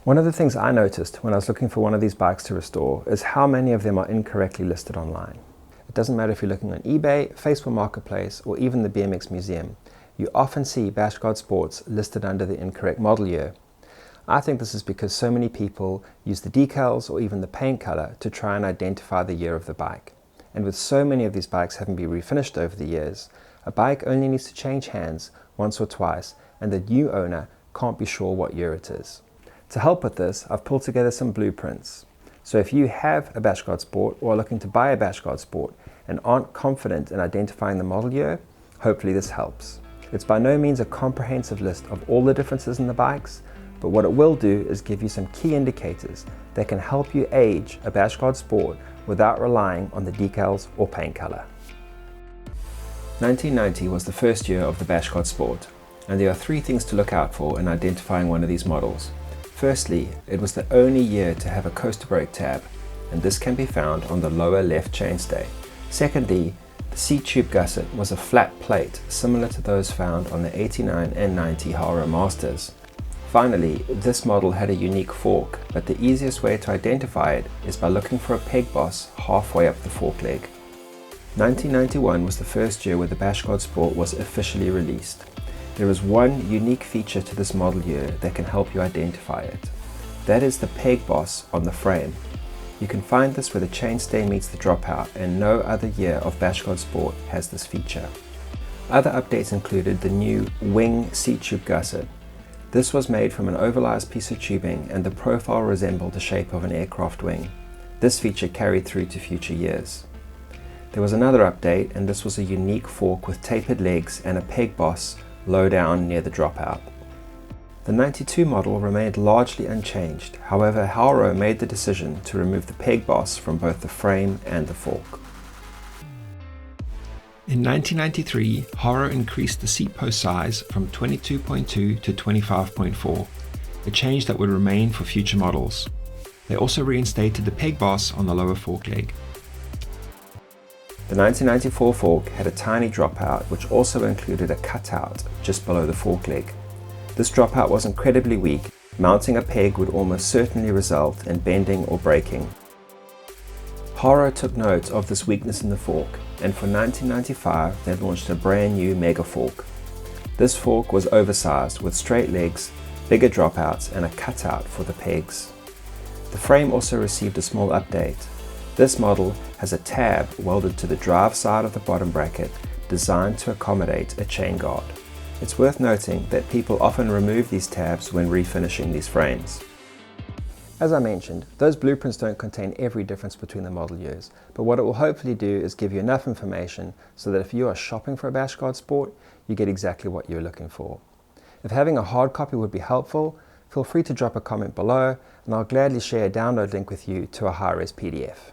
One of the things I noticed when I was looking for one of these bikes to restore is how many of them are incorrectly listed online. It doesn't matter if you're looking on eBay, Facebook Marketplace, or even the BMX Museum. You often see Bashguard Sports listed under the incorrect model year. I think this is because so many people use the decals or even the paint color to try and identify the year of the bike. And with so many of these bikes having been refinished over the years, a bike only needs to change hands once or twice and the new owner can't be sure what year it is. To help with this, I've pulled together some blueprints. So if you have a Bashguard Sport or are looking to buy a Bashguard Sport and aren't confident in identifying the model year, hopefully this helps. It's by no means a comprehensive list of all the differences in the bikes, but what it will do is give you some key indicators that can help you age a Bashguard Sport without relying on the decals or paint color. 1990 was the first year of the Bashguard Sport, and there are three things to look out for in identifying one of these models. Firstly, it was the only year to have a coaster brake tab, and this can be found on the lower left chainstay. Secondly, the seat tube gusset was a flat plate similar to those found on the 89 and 90 Haro Masters. Finally, this model had a unique fork, but the easiest way to identify it is by looking for a peg boss halfway up the fork leg. 1991 was the first year where the Bashguard Sport was officially released. There is one unique feature to this model year that can help you identify it. That is the peg boss on the frame. You can find this where the chainstay meets the dropout, and no other year of Bashguard Sport has this feature. Other updates included the new wing seat tube gusset. This was made from an oversized piece of tubing and the profile resembled the shape of an aircraft wing. This feature carried through to future years. There was another update, and this was a unique fork with tapered legs and a peg boss low down near the dropout. The 92 model remained largely unchanged, however Haro made the decision to remove the peg boss from both the frame and the fork. In 1993, Haro increased the seat post size from 22.2 to 25.4, a change that would remain for future models. They also reinstated the peg boss on the lower fork leg. The 1994 fork had a tiny dropout which also included a cutout just below the fork leg. This dropout was incredibly weak. Mounting a peg would almost certainly result in bending or breaking. Haro took note of this weakness in the fork, and for 1995 they launched a brand new mega fork. This fork was oversized with straight legs, bigger dropouts and a cutout for the pegs. The frame also received a small update. This model has a tab welded to the drive side of the bottom bracket designed to accommodate a chain guard. It's worth noting that people often remove these tabs when refinishing these frames. As I mentioned, those blueprints don't contain every difference between the model years, but what it will hopefully do is give you enough information so that if you are shopping for a Bashguard Sport, you get exactly what you're looking for. If having a hard copy would be helpful, feel free to drop a comment below and I'll gladly share a download link with you to a high-res PDF.